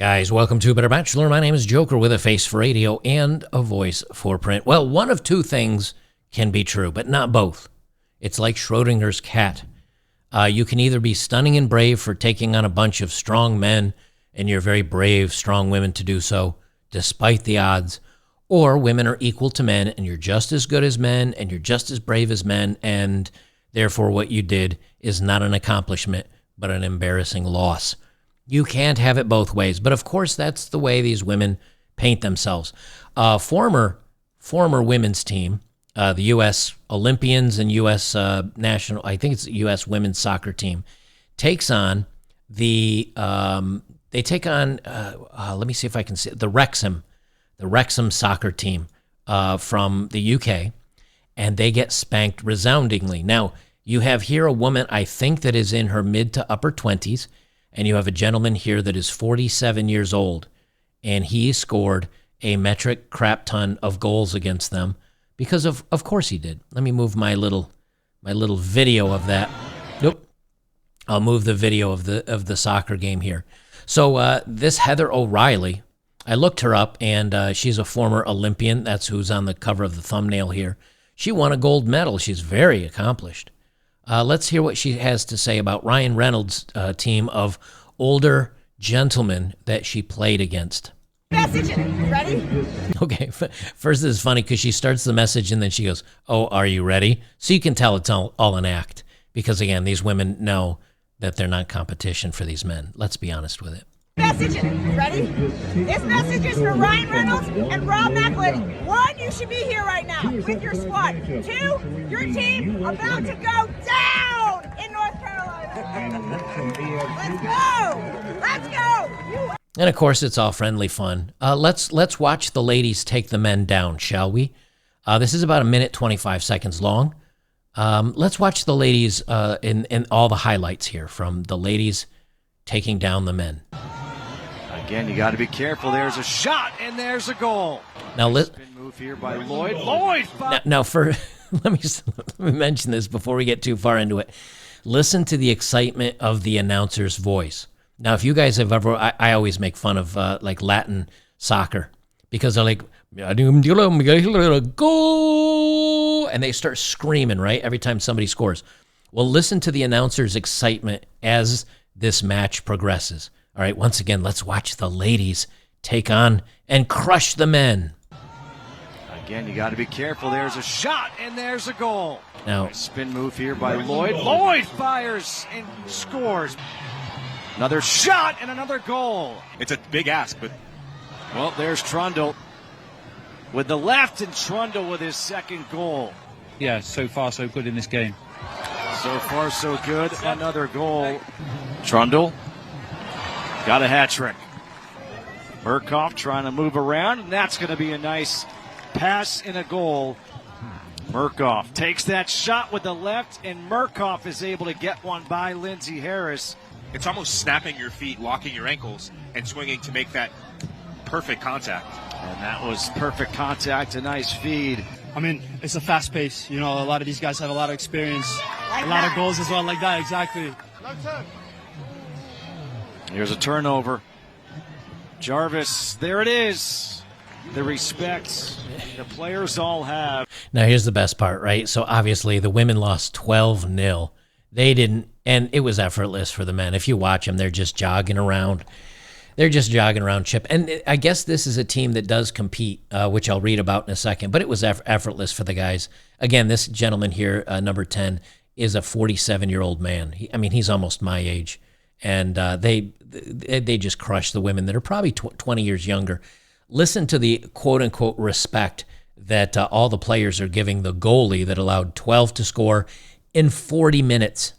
Guys, welcome to Better Bachelor. My name is Joker with a face for radio and a voice for print. Well, one of two things can be true, but not both. It's like Schrodinger's cat. You can either be stunning and brave for taking on a bunch of strong men, and you're very brave, strong women to do so, despite the odds, or women are equal to men, and you're just as good as men, and you're just as brave as men, and therefore what you did is not an accomplishment, but an embarrassing loss. You can't have it both ways. But of course, that's the way these women paint themselves. Former women's team, the U.S. Olympians and U.S. national, I think it's the U.S. women's soccer team, takes on let me see if I can see it, the Wrexham soccer team from the UK, and they get spanked resoundingly. Now, you have here a woman, I think, that is in her mid to upper 20s, and you have a gentleman here that is 47 years old, and he scored a metric crap ton of goals against them because of course he did. Let me move my little video of that. Nope. I'll move the video of the soccer game here. So this Heather O'Reilly, I looked her up, and she's a former Olympian. That's who's on the cover of the thumbnail here. She won a gold medal. She's very accomplished. Let's hear what she has to say about Ryan Reynolds' team of older gentlemen that she played against. Message, ready? Okay, first this is funny because she starts the message and then she goes, "Oh, are you ready?" So you can tell it's all an act because, again, these women know that they're not competition for these men. Let's be honest with it. Message, ready? This message is for Ryan Reynolds and Rob McElhenney. 1, you should be here right now with your squad. 2, your team about to go down in North Carolina. Let's go! And of course, it's all friendly fun. Let's watch the ladies take the men down, shall we? This is about 1 minute 25 seconds long. Let's watch the ladies in all the highlights here from the ladies taking down the men. Again, you got to be careful. There's a shot, and there's a goal. Now, Spin move here by Lloyd. Now, let me mention this before we get too far into it. Listen to the excitement of the announcer's voice. Now, if you guys have ever, I always make fun of like Latin soccer because they're like, go, and they start screaming, right, every time somebody scores. Well, listen to the announcer's excitement as this match progresses. All right, once again, let's watch the ladies take on and crush the men. Again, you got to be careful. There's a shot, and there's a goal. Now, spin move here by Lloyd. Lloyd fires and scores. Another shot and another goal. It's a big ask, but... Well, there's Trundle with the left, and Trundle with his second goal. Yeah, so far so good in this game. So far so good. Another goal. Trundle got a hat trick. Murkoff trying to move around, and that's going to be a nice pass and a goal. Murkoff takes that shot with the left, and Murkoff is able to get one by Lindsey Harris. It's almost snapping your feet, locking your ankles, and swinging to make that perfect contact. And that was perfect contact, a nice feed. I mean, it's a fast pace. You know, a lot of these guys have a lot of experience, a lot of goals as well, like that, exactly. Here's a turnover. Jarvis, there it is. The respect the players all have. Now, here's the best part, right? So, obviously, the women lost 12-0. They didn't, and it was effortless for the men. If you watch them, they're just jogging around. They're just jogging around, Chip. And I guess this is a team that does compete, which I'll read about in a second, but it was effortless for the guys. Again, this gentleman here, number 10, is a 47-year-old man. He's almost my age. And they just crush the women that are probably 20 years younger. Listen to the quote-unquote respect that all the players are giving the goalie that allowed 12 to score in 40 minutes.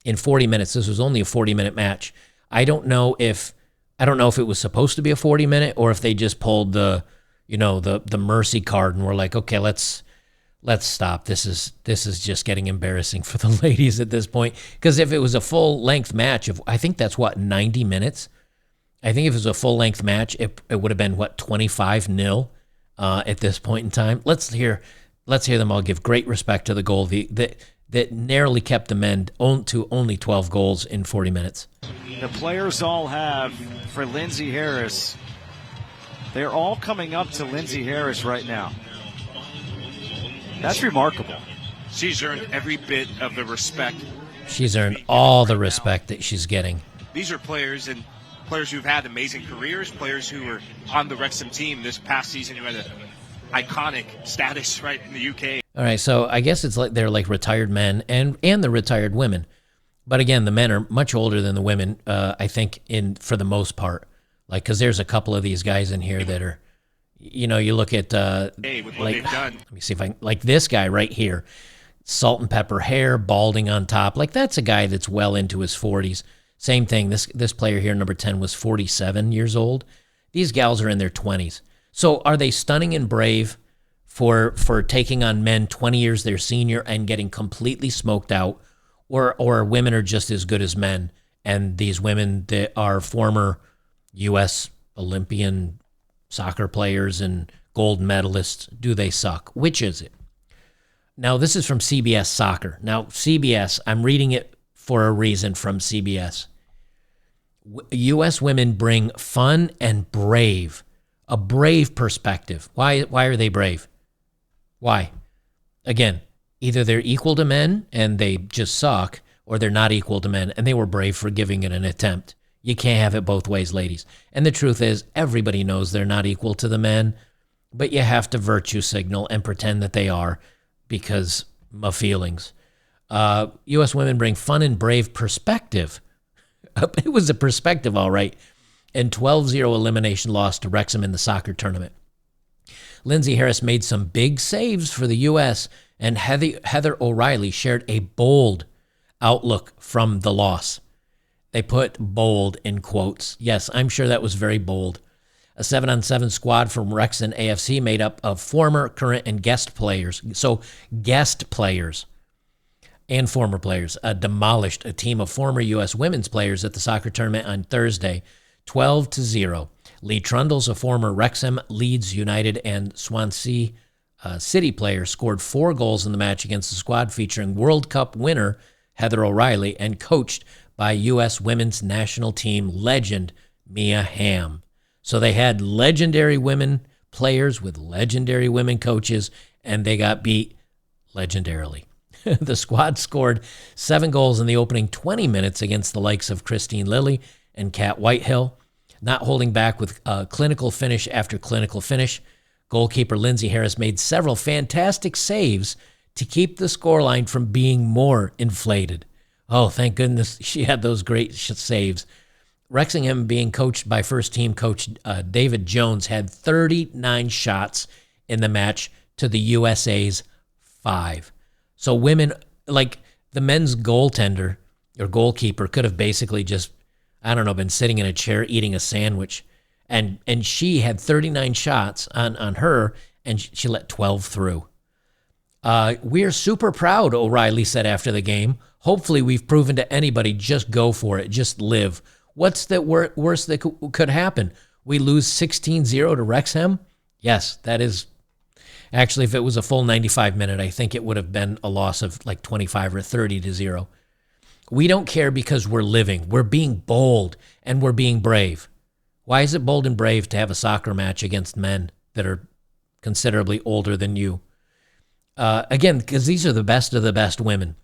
In 40 minutes. This was only a 40-minute match. I don't know if it was supposed to be a 40-minute or if they just pulled the mercy card and were like, okay, let's stop. This is just getting embarrassing for the ladies at this point. Because if it was a full-length match of, I think that's 90 minutes. I think if it was a full-length match, it would have been 25-0 at this point in time. Let's hear them all give great respect to the goal. The that narrowly kept the men to only 12 goals in 40 minutes. The players all have for Lindsey Harris. They're all coming up to Lindsey Harris right now. That's remarkable. She's earned every bit of the respect. She's earned all the respect that she's getting. These are players who've had amazing careers, players who were on the Wrexham team this past season who had an iconic status right in the UK. All right, so I guess it's like they're like retired men and the retired women. But again, the men are much older than the women, I think, for the most part. Like, because there's a couple of these guys in here that are, you look at, With what they've done. Let me see if I can, like this guy right here, salt and pepper hair, balding on top. Like, that's a guy that's well into his 40s. Same thing, this player here, number 10, was 47 years old. These gals are in their 20s. So are they stunning and brave for taking on men 20 years their senior and getting completely smoked out, or women are just as good as men, and these women that are former U.S. Olympian soccer players and gold medalists, do they suck? Which is it? Now, this is from CBS Soccer. Now, CBS, I'm reading it for a reason from CBS. U.S. women bring fun and a brave perspective. Why are they brave? Why? Again, either they're equal to men and they just suck, or they're not equal to men and they were brave for giving it an attempt. You can't have it both ways, ladies. And the truth is, everybody knows they're not equal to the men, but you have to virtue signal and pretend that they are because of feelings. U.S. women bring fun and brave perspective. It was a perspective, all right. And 12-0 elimination loss to Wrexham in the soccer tournament. Lindsey Harris made some big saves for the U.S., and Heather O'Reilly shared a bold outlook from the loss. They put bold in quotes. Yes, I'm sure that was very bold. A 7-on-7 squad from Wrexham AFC made up of former, current, and guest players. So guest players and former players demolished a team of former U.S. women's players at the soccer tournament on Thursday, 12-0. Lee Trundles, a former Wrexham, Leeds United, and Swansea City player, scored 4 goals in the match against the squad featuring World Cup winner Heather O'Reilly and coached by U.S. women's national team legend Mia Hamm. So they had legendary women players with legendary women coaches, and they got beat legendarily. The squad scored 7 goals in the opening 20 minutes against the likes of Christine Lilly and Kat Whitehill, not holding back with clinical finish after clinical finish. Goalkeeper Lindsey Harris made several fantastic saves to keep the scoreline from being more inflated. Oh, thank goodness she had those great saves. Wrexham, being coached by first-team coach David Jones, had 39 shots in the match to the USA's 5. So women, like the men's goaltender or goalkeeper, could have basically just, I don't know, been sitting in a chair eating a sandwich. And she had 39 shots on her, and she let 12 through. We're super proud, O'Reilly said after the game. Hopefully we've proven to anybody, just go for it, just live. What's the worst that could happen? We lose 16-0 to Wrexham? Yes, that is. Actually, if it was a full 95-minute, I think it would have been a loss of like 25 or 30-0. We don't care because we're living. We're being bold and we're being brave. Why is it bold and brave to have a soccer match against men that are considerably older than you? Again, because these are the best of the best women.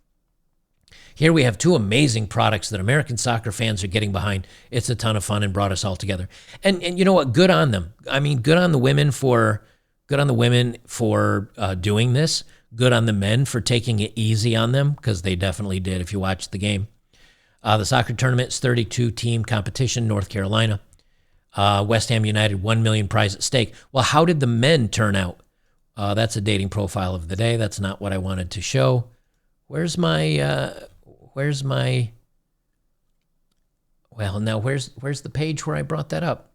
Here we have 2 amazing products that American soccer fans are getting behind. It's a ton of fun and brought us all together. And you know what? Good on them. I mean, good on the women for doing this. Good on the men for taking it easy on them, because they definitely did if you watched the game. The soccer tournament is 32-team competition, North Carolina. West Ham United, $1 million prize at stake. Well, how did the men turn out? That's a dating profile of the day. That's not what I wanted to show. Where's the page where I brought that up?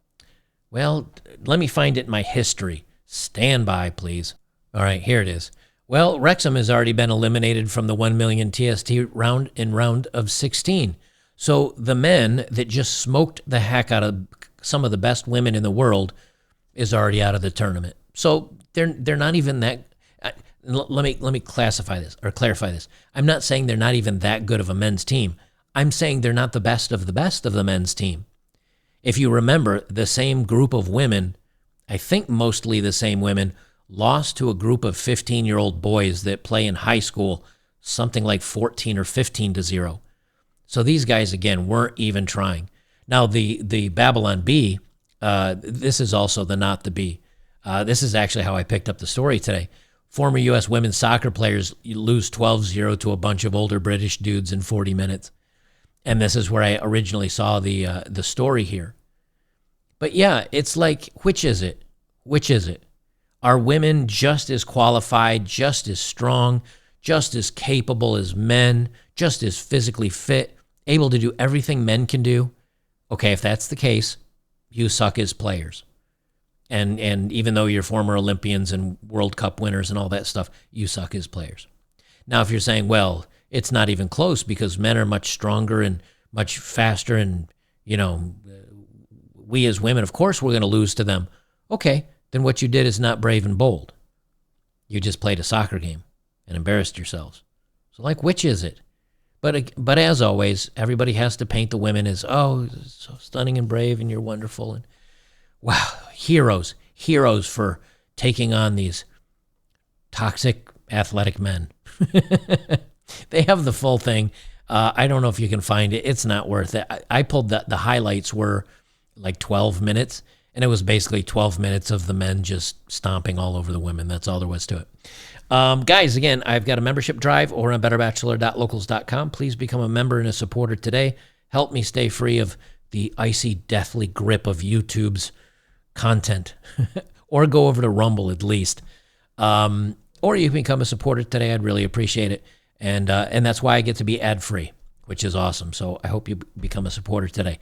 Well, let me find it in my history. Stand by, please. All right, here it is. Well, Wrexham has already been eliminated from the 1 million TST round in round of 16. So the men that just smoked the heck out of some of the best women in the world is already out of the tournament. So they're not even that. let me classify this or clarify this. I'm not saying they're not even that good of a men's team. I'm saying they're not the best of the men's team. If you remember, the same group of women, I think mostly the same women, lost to a group of 15-year-old boys that play in high school, something like 14 or 15-0. So these guys, again, weren't even trying. Now, the Babylon Bee, this is also the not the Bee. This is actually how I picked up the story today. Former U.S. women's soccer players lose 12-0 to a bunch of older British dudes in 40 minutes. And this is where I originally saw the story here. But yeah, it's like, which is it? Which is it? Are women just as qualified, just as strong, just as capable as men, just as physically fit, able to do everything men can do? Okay, if that's the case, you suck as players. And even though you're former Olympians and World Cup winners and all that stuff, you suck as players. Now, if you're saying, well, it's not even close because men are much stronger and much faster and, we as women, of course, we're going to lose to them. Okay, then what you did is not brave and bold. You just played a soccer game and embarrassed yourselves. So, which is it? But as always, everybody has to paint the women as, oh, so stunning and brave and you're wonderful. And wow, heroes for taking on these toxic athletic men. They have the full thing. I don't know if you can find it. It's not worth it. I pulled the highlights were like 12 minutes, and it was basically 12 minutes of the men just stomping all over the women. That's all there was to it. Guys, again, I've got a membership drive over on betterbachelor.locals.com. Please become a member and a supporter today. Help me stay free of the icy, deathly grip of YouTube's content. Or go over to Rumble at least. Or you can become a supporter today. I'd really appreciate it. And that's why I get to be ad-free, which is awesome. So I hope you become a supporter today.